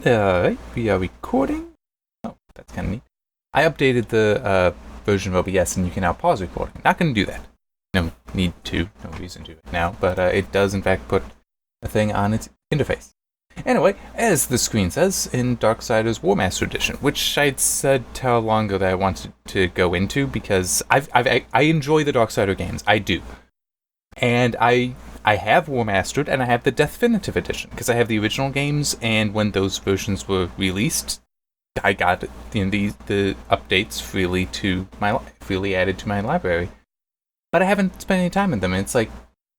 Alright, we are recording. Oh, that's kind of neat. I updated the version of OBS and you can now pause recording. Not going to do that. No need to. No reason to now. But it does in fact put a thing on its interface. Anyway, as the screen says, in Darksiders Warmastered Edition, which I'd said how long ago that I wanted to go into because I enjoy the Darksider games. I do. And I have Warmastered and I have the Definitive Edition because I have the original games, and when those versions were released, I got the updates freely added to my library. But I haven't spent any time in them, and it's like,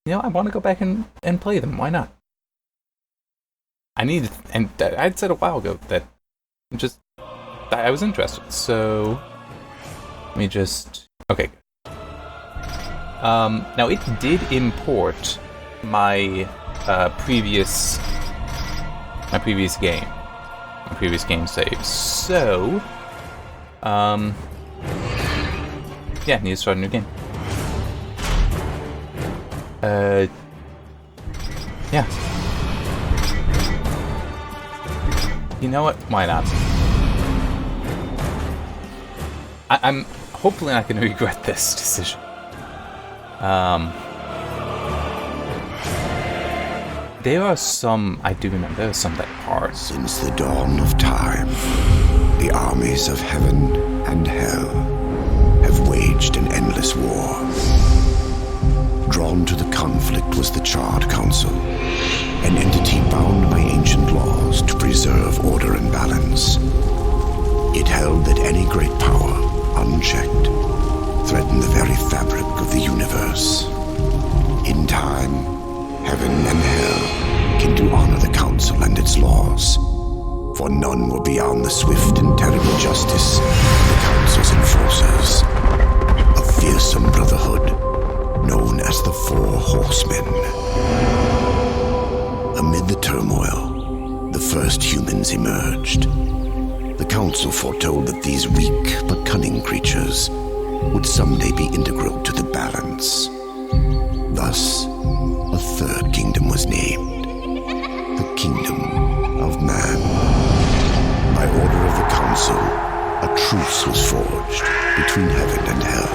I want to go back and play them. Why not? And I'd said a while ago that I was interested. So let me just okay. Now it did import my previous game save. So yeah, need to start a new game. Yeah. You know what? Why not? I'm hopefully not going to regret this decision. There are some, I do remember, there are some that are. Since the dawn of time, the armies of heaven and hell have waged an endless war. Drawn to the conflict was the Charred Council, an entity bound by ancient laws to preserve order and balance. It held that any great power, unchecked, threatened the very fabric of the universe. In time, heaven and hell came to honor the Council and its laws, for none were beyond the swift and terrible justice of the Council's enforcers. A fearsome brotherhood known as the Four Horsemen. Amid the turmoil, the first humans emerged. The Council foretold that these weak but cunning creatures would someday be integral to the balance. Thus, a third kingdom was named, the Kingdom of Man. By order of the Council, a truce was forged between heaven and hell.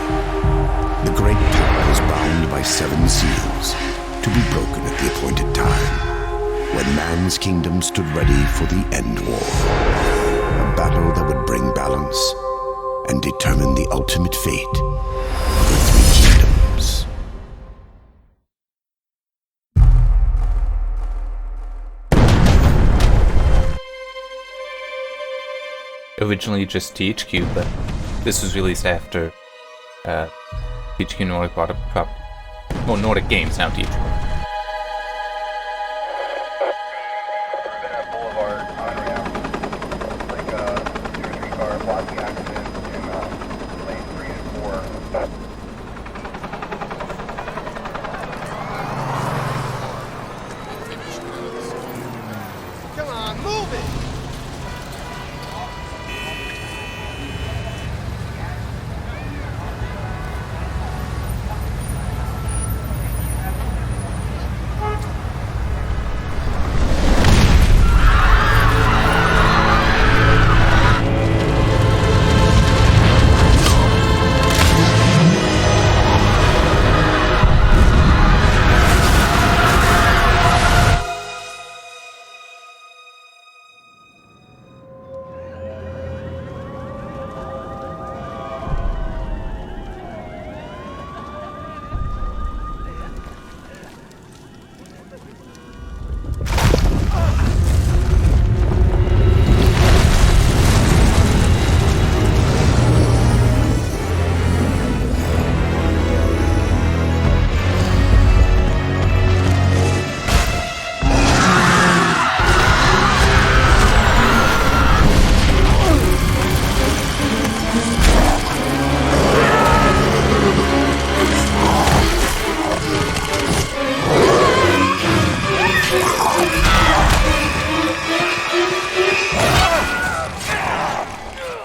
The great power was bound by 7 seals, to be broken at the appointed time, when man's kingdom stood ready for the end war. A battle that would bring balance and determine the ultimate fate of the 3 kingdoms. Originally just THQ, but this was released after THQ Nordic bought up Nordic Games, now THQ.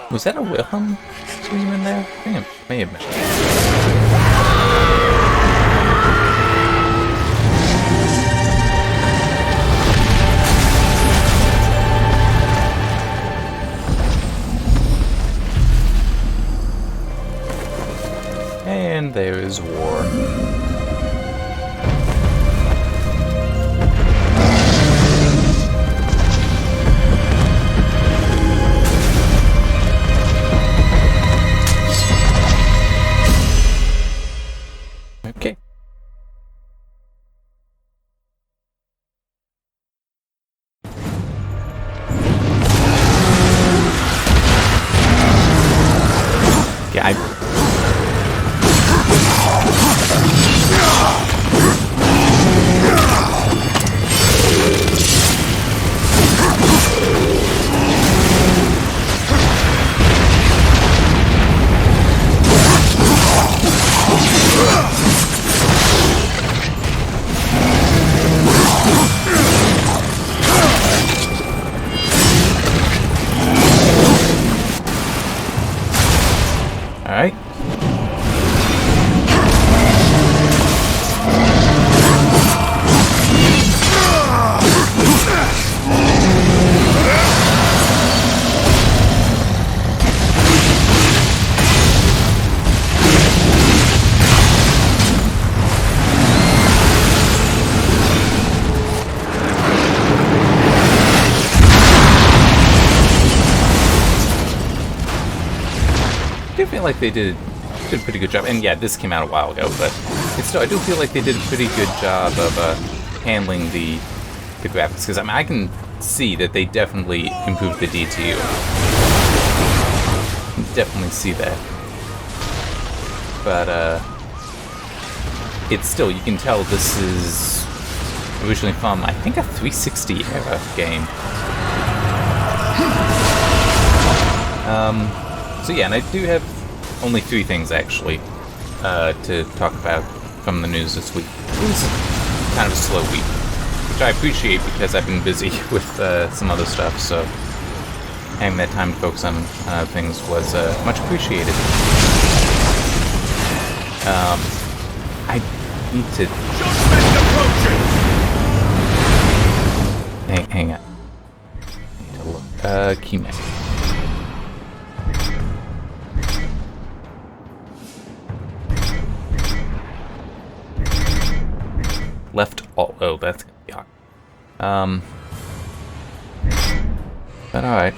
Was that a Wilhelm scream in there? I think it may have been. feel like they did a pretty good job. And yeah, this came out a while ago, but still, I do feel like they did a pretty good job of handling the graphics, because I mean, I can see that they definitely improved the DTU. Definitely see that. But it's still, you can tell this is originally from, I think, a 360 era game. So yeah, and I do have only 3 things actually to talk about from the news this week. It was kind of a slow week, which I appreciate because I've been busy with some other stuff, so having that time to focus on things was much appreciated. I need to... Hang on. I need to look. Keymax. Left alt. Oh, that's gonna be hard. But alright.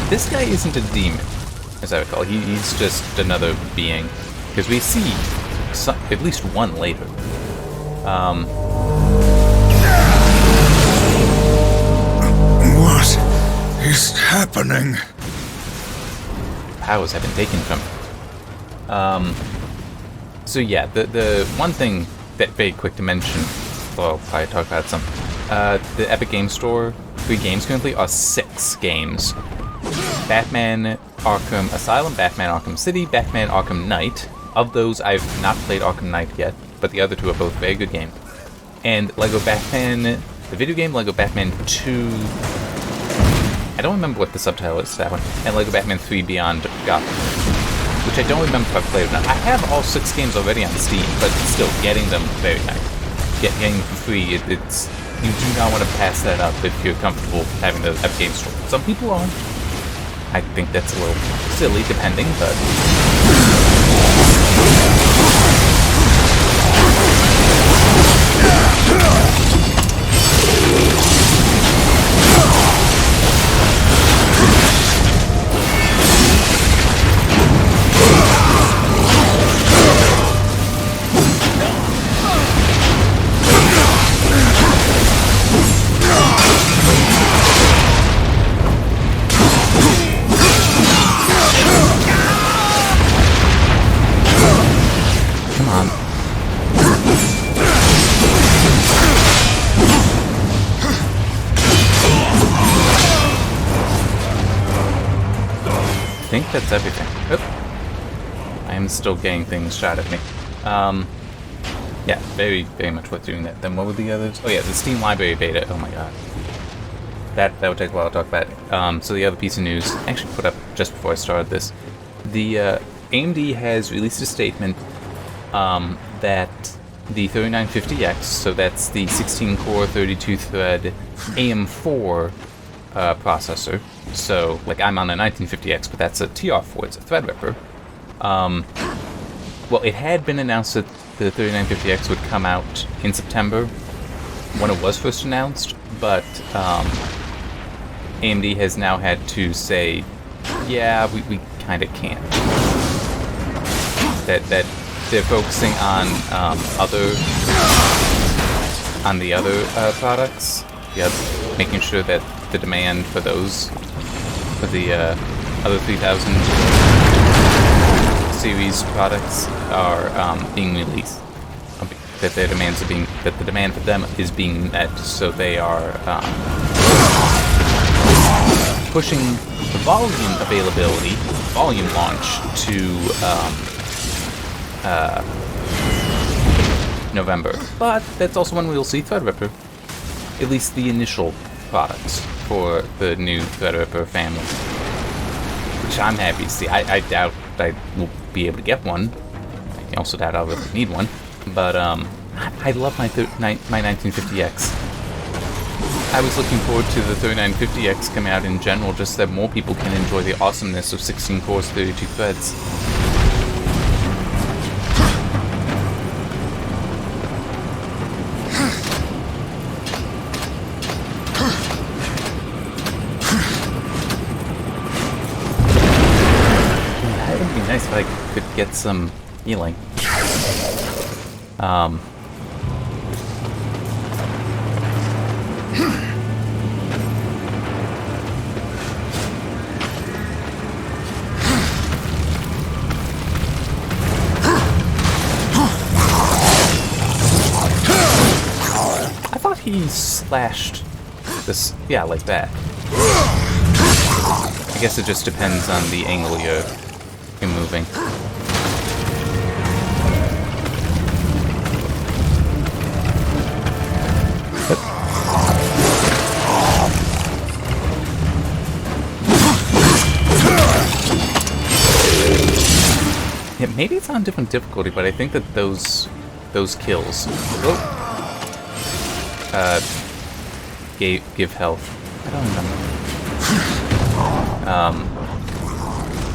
This guy isn't a demon, as I recall. He's just another being, because we see at least one later. What is happening? Powers have been taken from him. So yeah, the one thing that very quick to mention, well, I'll probably talk about some. The Epic Game Store, 3 games currently are 6 games. Batman Arkham Asylum, Batman Arkham City, Batman Arkham Knight. Of those, I've not played Arkham Knight yet, but the other 2 are both very good games. And Lego Batman, the video game, Lego Batman 2... I don't remember what the subtitle is to that one. And Lego Batman 3 Beyond Gotham, which I don't remember if I've played or not. I have all 6 games already on Steam, but still, getting them very nice. Getting them for free, it's... You do not want to pass that up if you're comfortable having the Epic Game Store. Some people aren't. I think that's a little silly, depending, but... I think that's everything. Oop. I am still getting things shot at me. Yeah, very, very much worth doing that. Then what were the others? Oh yeah, the Steam Library beta. Oh my god. That would take a while to talk about. So the other piece of news, I actually put up just before I started this. The AMD has released a statement that the 3950X, so that's the 16-core, 32-thread AM4 processor. So, like, I'm on a 1950X, but that's a TR4, it's a Threadripper. Well, it had been announced that the 3950X would come out in September when it was first announced, but AMD has now had to say, yeah, we kind of can't. That they're focusing on the other products, making sure that the demand for those, for the other 3000 series products are being released. That their demands are being, that the demand for them is being met, so they are pushing the volume availability, volume launch to November. But that's also when we'll see Threadripper, at least the initial products for the new Threadripper family. which I'm happy to see. I doubt I will be able to get one. I also doubt I'll really need one. But I love my 1950X. I was looking forward to the 3950X coming out in general, just so that more people can enjoy the awesomeness of 16 cores, 32 threads. That would be nice if I could get some healing. He slashed this, yeah, like that. I guess it just depends on the angle you're moving. Yeah, maybe it's on different difficulty, but I think that those kills. Oh. Give health. I don't remember.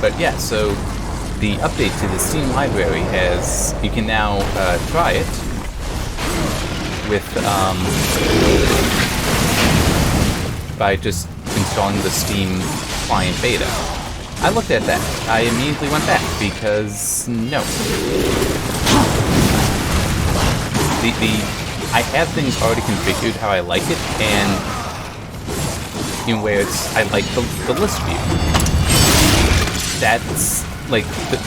But yeah, so the update to the Steam library has, you can now try it with, by just installing the Steam client beta. I looked at that. I immediately went back because no. I have things already configured how I like it, and where it's, I like the list view. That's like the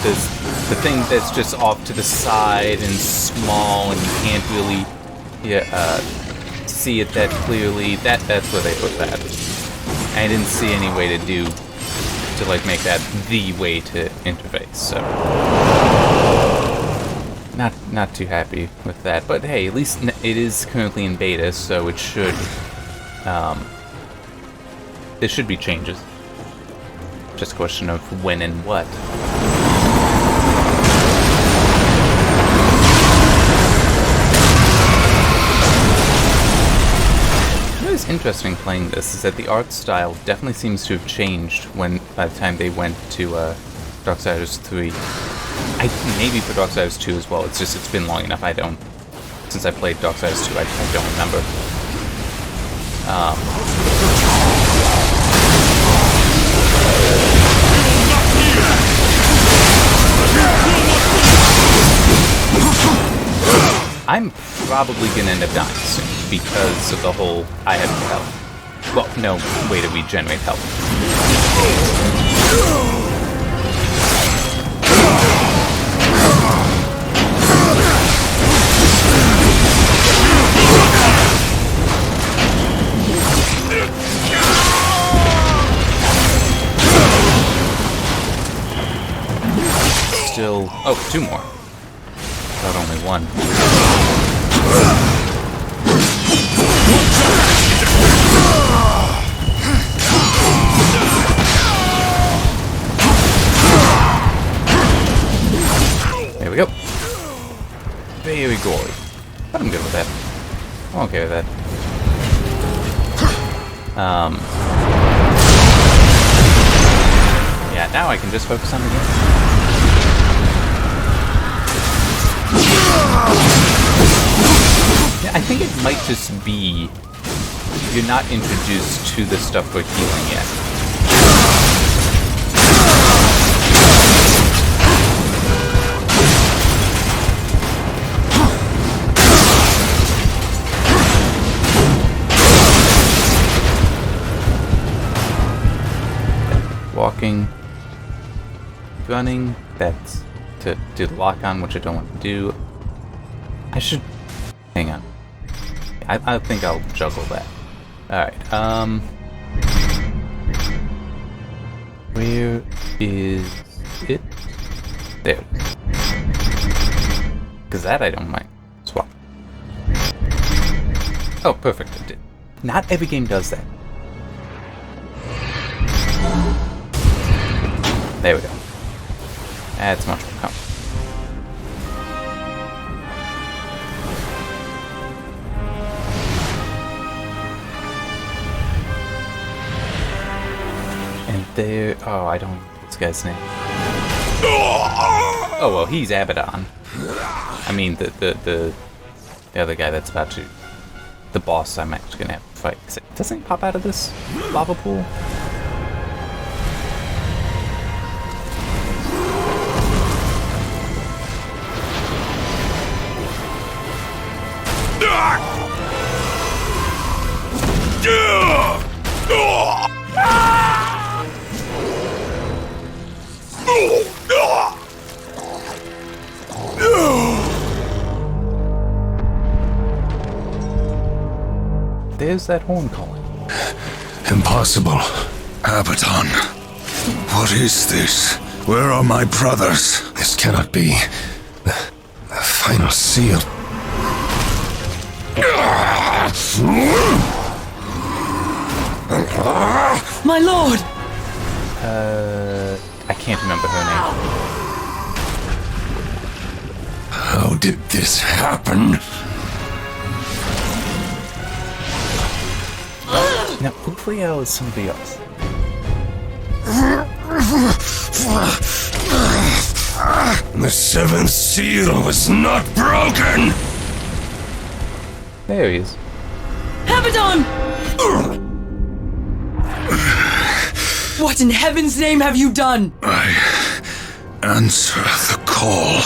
thing that's just off to the side and small, and you can't really see it that clearly. That's where they put that. I didn't see any way to like make that the way to interface. So. Not too happy with that, but hey, at least it is currently in beta, so it should, there should be changes. Just a question of when and what. What is interesting playing this is that the art style definitely seems to have changed by the time they went to Darksiders 3. Maybe for Darksiders 2 as well. It's been long enough. Since I played Darksiders 2, I don't remember. I'm probably gonna end up dying soon because of the whole I have no health. Well, no way to regenerate health. Still, oh, 2 more. Not only 1. There we go. Very gory. But I'm good with that. I'm okay with that. Yeah, now I can just focus on the game. Yeah, I think it might just be you're not introduced to the stuff for healing yet. Walking, running, that's to do the lock-on, which I don't want to do. I should... hang on. I think I'll juggle that. Alright, where is it? There it is. Because that I don't mind. Swap. Oh, perfect, I did. Not every game does that. There we go. That's much more comfortable. And there... Oh, I don't know this guy's name. Oh, well, he's Abaddon. I mean, the other guy that's about to... The boss I'm actually gonna have to fight. Doesn't he pop out of this lava pool? There's that horn calling. Impossible. Abaddon. What is this? Where are my brothers? This cannot be. The final seal. My lord! I can't remember her name. How did this happen? Now, Ufriel is somebody else. The seventh seal was not broken! There he is. Abaddon! What in heaven's name have you done? I answer the call.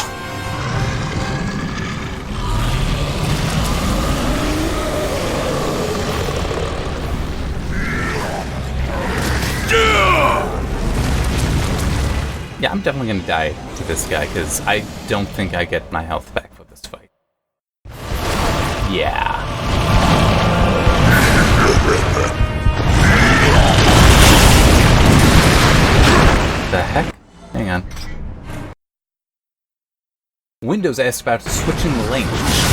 Yeah, I'm definitely gonna die to this guy, because I don't think I get my health back for this fight. Yeah. The heck? Hang on. Windows asked about switching lanes.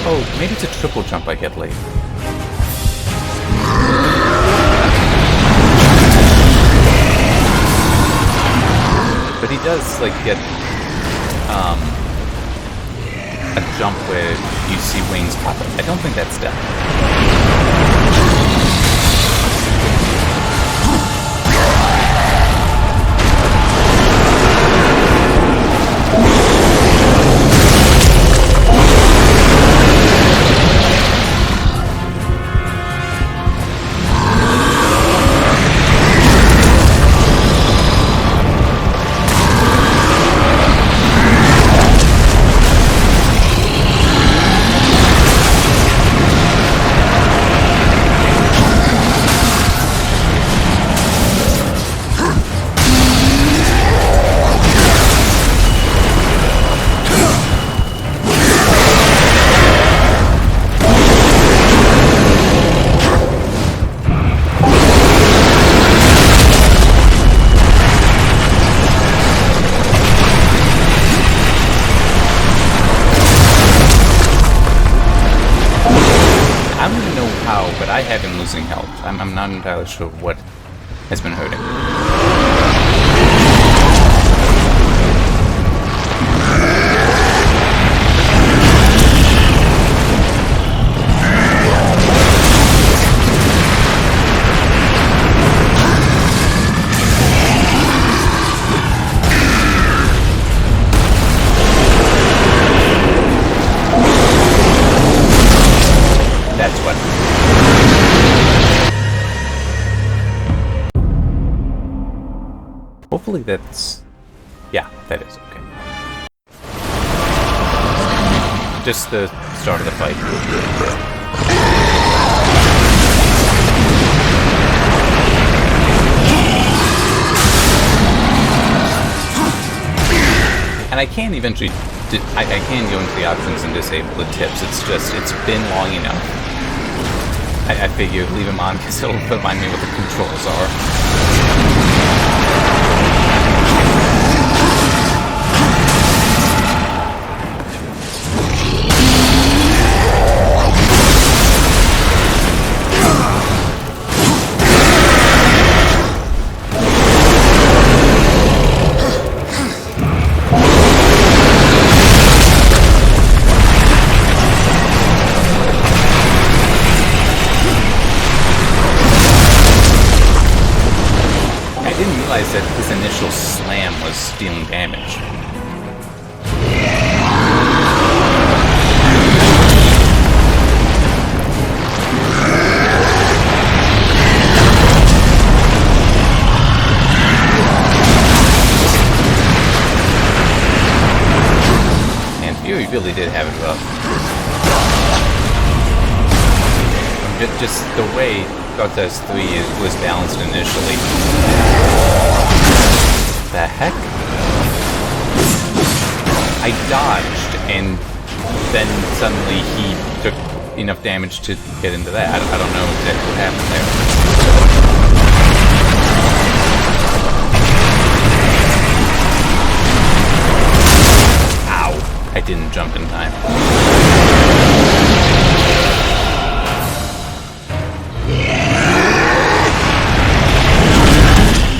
Oh, maybe it's a triple jump I get late. But he does, like, get, a jump where you see wings pop up. I don't think that's death. But I have him losing health. I'm not entirely sure what has been hurting. That's what. hopefully that's... Yeah, that is okay. Just the start of the fight. And I can eventually... I can go into the options and disable the tips. It's just, it's been long enough. I figured leave them on because it'll remind me what the controls are. That his initial slam was dealing damage. And Fury really did have it rough. Just the way Darksiders 3 was balanced initially. The heck? I dodged, and then suddenly he took enough damage to get into that. I don't know exactly what happened there. Ow! I didn't jump in time.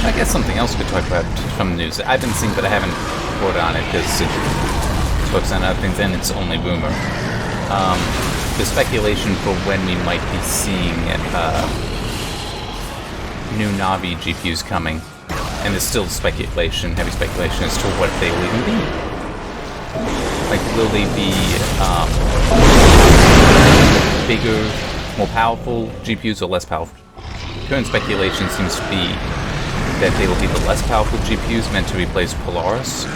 I guess something else we could talk about from the news. I've been seeing, but I haven't reported on it because it's focused on other things and it's only rumor. The speculation for when we might be seeing new Navi GPUs coming, and there's still speculation, heavy speculation as to what they will even be. Like, will they be bigger, more powerful GPUs or less powerful? Current speculation seems to be that they will be the less powerful GPUs meant to replace Polaris,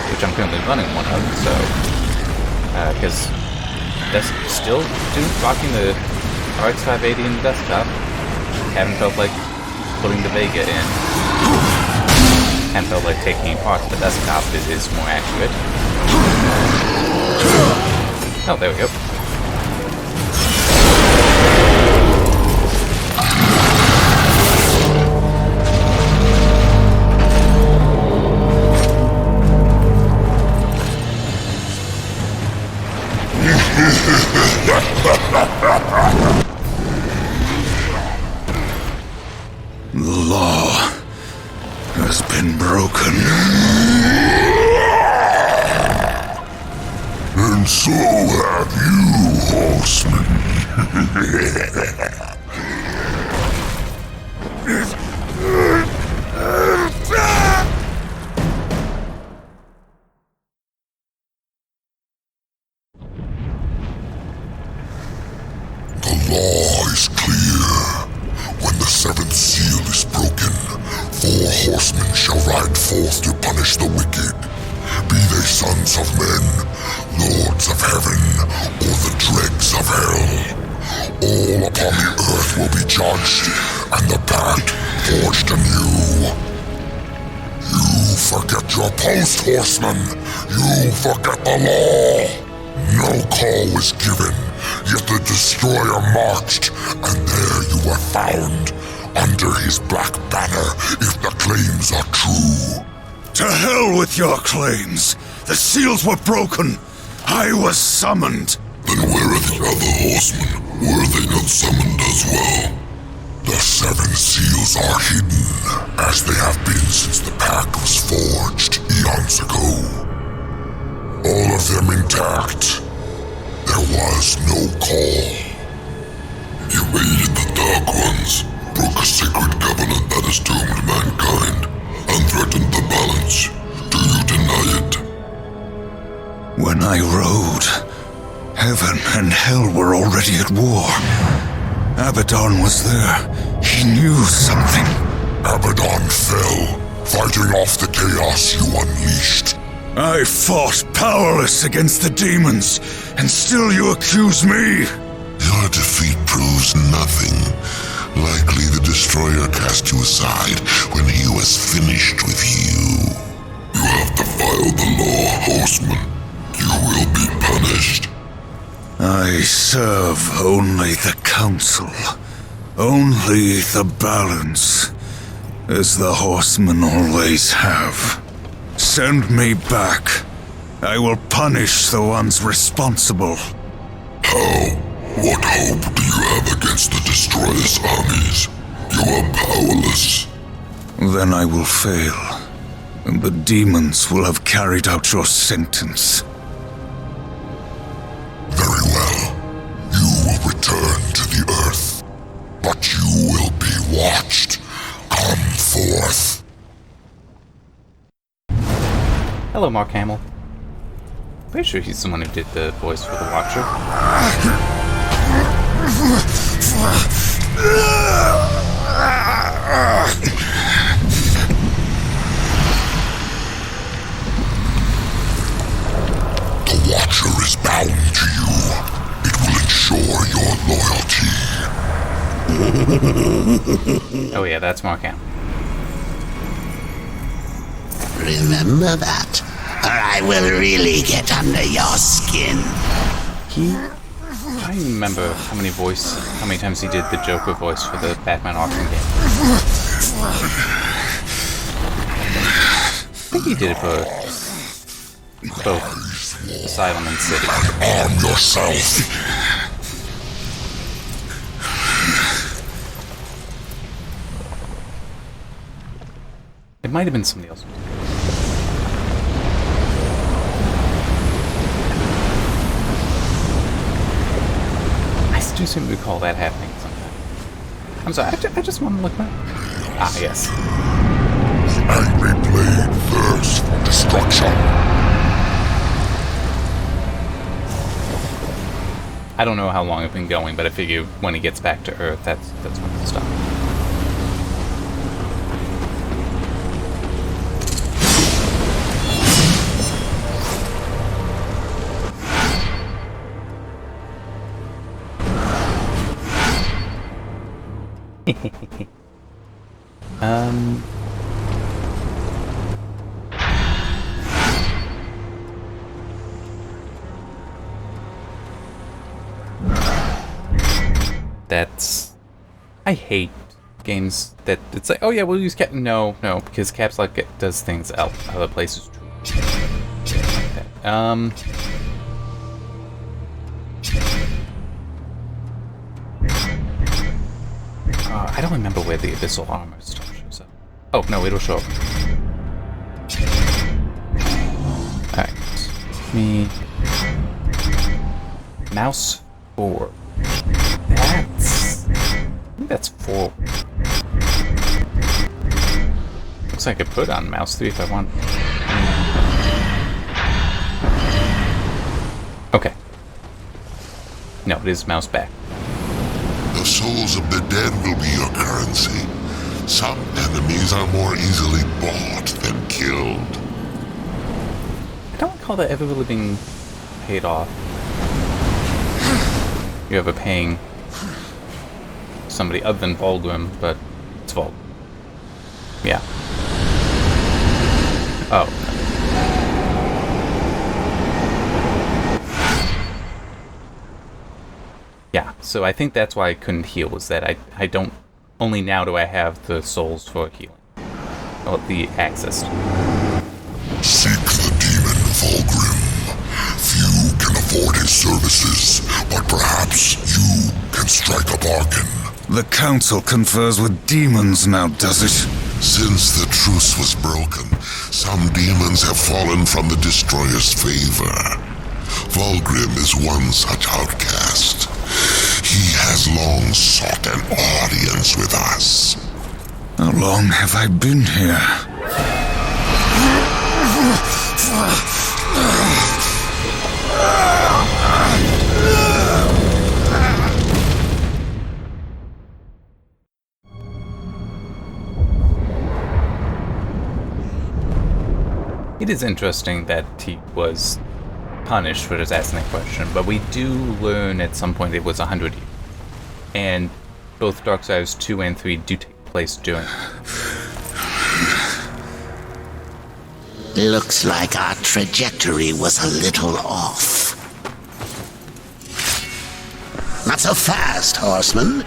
which I'm currently running one of, so, because that's still rocking the RX 580 in the desktop. Haven't felt like putting the Vega in. Haven't felt like taking apart the desktop is more accurate. Oh, there we go. The law has been broken. And so have you, horseman. The law is clear. When the seventh seal is broken, 4 horsemen shall ride forth to punish the wicked, be they sons of men, lords of heaven, or the dregs of hell. All upon the earth will be judged, and the pact forged anew. You forget your post, horseman. You forget the law. No call was given, yet the destroyer marched, and there you were found, under his black banner, if the claims are true. To hell with your claims! The seals were broken! I was summoned! Then where are the other horsemen? Were they not summoned as well? The 7 seals are hidden, as they have been since the pact was forged eons ago. All of them intact. There was no call. You aided the Dark Ones, broke a sacred covenant that has doomed mankind, and threatened the balance. Do you deny it? When I rode, heaven and hell were already at war. Abaddon was there. He knew something. Abaddon fell, fighting off the chaos you unleashed. I fought powerless against the demons, and still you accuse me? Your defeat proves nothing. Likely the Destroyer cast you aside when he was finished with you. You have defiled the law, Horseman. You will be punished. I serve only the Council. Only the balance. As the Horsemen always have. Send me back. I will punish the ones responsible. How? What hope do you have against the Destroyer's armies? You are powerless. Then I will fail, and the demons will have carried out your sentence. Very well. You will return to the Earth. But you will be watched. Come forth. Hello, Mark Hamill. Pretty sure he's the one who did the voice for the Watcher. The Watcher is bound to you. It will ensure your loyalty. Oh yeah, that's Mark Hamill. Remember that, or I will really get under your skin. I remember how many times he did the Joker voice for the Batman Arkham game. I think he did it for both Asylum and City. Arm yourself. It might have been somebody else. I do seem to recall that happening sometime. I'm sorry, I just want to look back. Ah, yes. Angry blade thirsts for destruction. I don't know how long I've been going, but I figure when he gets back to Earth, that's when he'll stop. I hate games that it's like, oh yeah, we'll use Cap. No, because Caps Lock does things other places too. I don't remember where the Abyssal Armor stuff shows up. Oh, no, it'll show up. Alright. Mouse 4. I think that's 4. Looks like I put on mouse 3 if I want. Okay. No, it is mouse back. The souls of the dead will be your currency. Some enemies are more easily bought than killed. I don't recall that ever really being paid off. You ever paying somebody other than Volgrim, but it's Volgrim. Yeah. Oh. Yeah, so I think that's why I couldn't heal, was that I don't... Only now do I have the souls for healing. Well, the access. Seek the demon Volgrim. Few can afford his services, but perhaps you can strike a bargain. The Council confers with demons now, does it? Since the truce was broken, some demons have fallen from the Destroyer's favor. Volgrim is one such outcast. He has long sought an audience with us. How long have I been here? it is interesting that he was punished for just asking that question, but we do learn at some point it was 100 years. And both Darksiders 2 and 3 do take place during. Looks like our trajectory was a little off. Not so fast, horseman.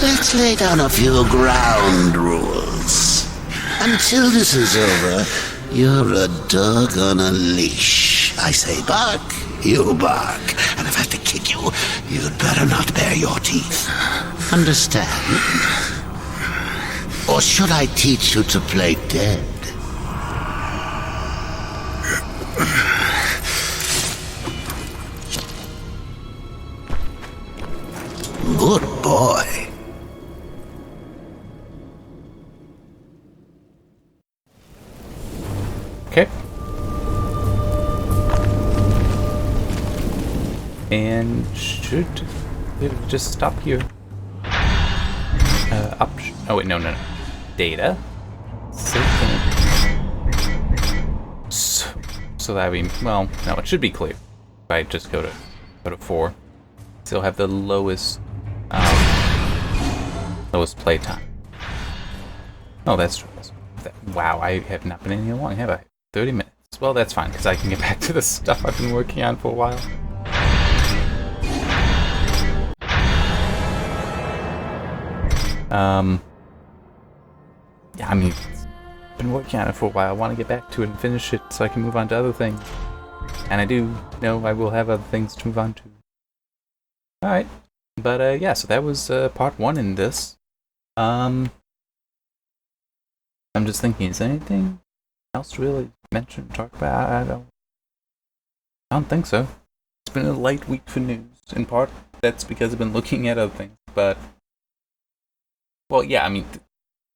Let's lay down a few ground rules. Until this is over, you're a dog on a leash. I say bark, you bark. And if I have to kick you, you'd better not bare your teeth. Understand? Or should I teach you to play dead? Good boy. Okay. And should it just stop here? Oh wait, no. Data. So that we, well, no, it should be clear. If I just go to 4, still have the lowest playtime. Oh, that's true. Wow, I have not been in here long, have I? 30 minutes. Well, that's fine, because I can get back to the stuff I've been working on for a while. Yeah, I mean, I've been working on it for a while. I want to get back to it and finish it so I can move on to other things. And I do know I will have other things to move on to. Alright. But, yeah, so that was part 1 in this. I'm just thinking, is there anything else to really mention, talk about? I don't think so. It's been a light week for news. In part, that's because I've been looking at other things, but... Well, yeah, I mean,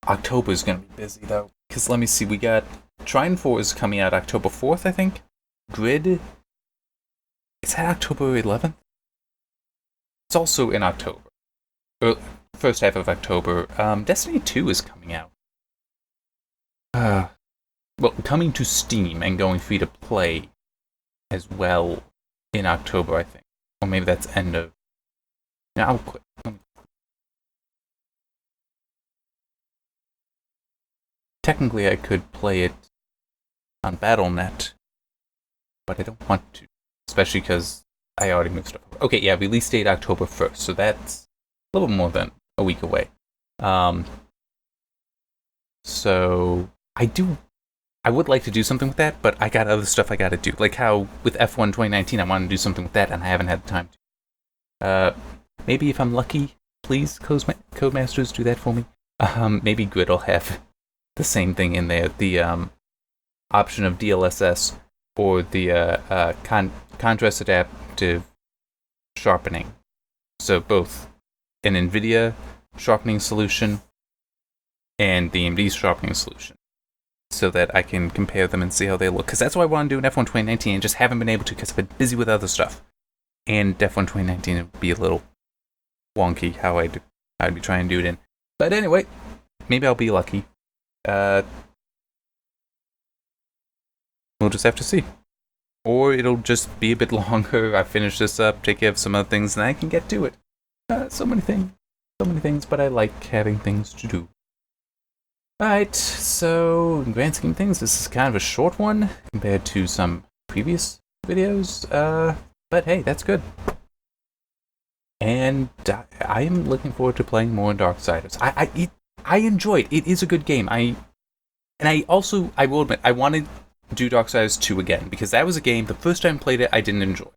October is going to be busy, though. Because, let me see, we got... Trine 4 is coming out October 4th, I think. Grid... Is that October 11th? It's also in October. First half of October. Destiny 2 is coming out. Well, coming to Steam and going free to play as well in October, I think. Or maybe that's end of... No, I'll quit. Technically, I could play it on Battle.net, but I don't want to. Especially because I already moved stuff over. Okay, yeah, release date October 1st, so that's a little more than a week away. So, I would like to do something with that, but I got other stuff I gotta do. Like how with F1 2019, I wanted to do something with that, and I haven't had the time to. Maybe if I'm lucky, please, Codemasters, do that for me. Maybe Grid will have the same thing in there, the option of DLSS or the contrast adaptive sharpening. So both an NVIDIA sharpening solution and the AMD sharpening solution, so that I can compare them and see how they look. Because that's what I want to do in F1 2019 and just haven't been able to because I've been busy with other stuff. And F1 2019 would be a little wonky how I'd be trying to do it in. But anyway, maybe I'll be lucky. We'll just have to see. Or it'll just be a bit longer. I finish this up, take care of some other things, and I can get to it. So many things, but I like having things to do. Alright, so in grand scheme of things, this is kind of a short one compared to some previous videos. But hey, that's good. And I am looking forward to playing more in Darksiders. I enjoy it. It is a good game. I will admit, I wanted to do Darksiders 2 again, because that was a game, the first time I played it, I didn't enjoy.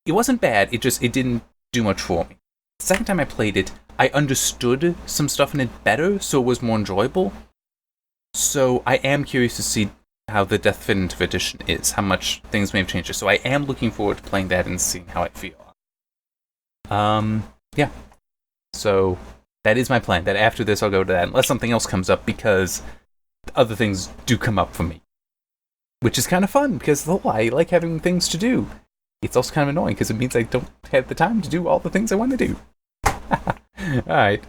It wasn't bad, it didn't do much for me. The second time I played it, I understood some stuff in it better, so it was more enjoyable. So I am curious to see how the Definitive Edition is, how much things may have changed. So I am looking forward to playing that and seeing how I feel. Yeah. So that is my plan, that after this I'll go to that, unless something else comes up, because other things do come up for me. Which is kind of fun, because I like having things to do. It's also kind of annoying, because it means I don't have the time to do all the things I want to do. Alright,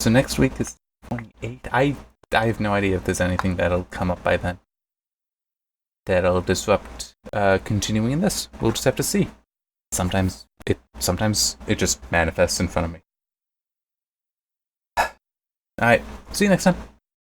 So next week is 28. I have no idea if there's anything that'll come up by then that'll disrupt continuing in this. We'll just have to see. Sometimes it just manifests in front of me. Alright, see you next time.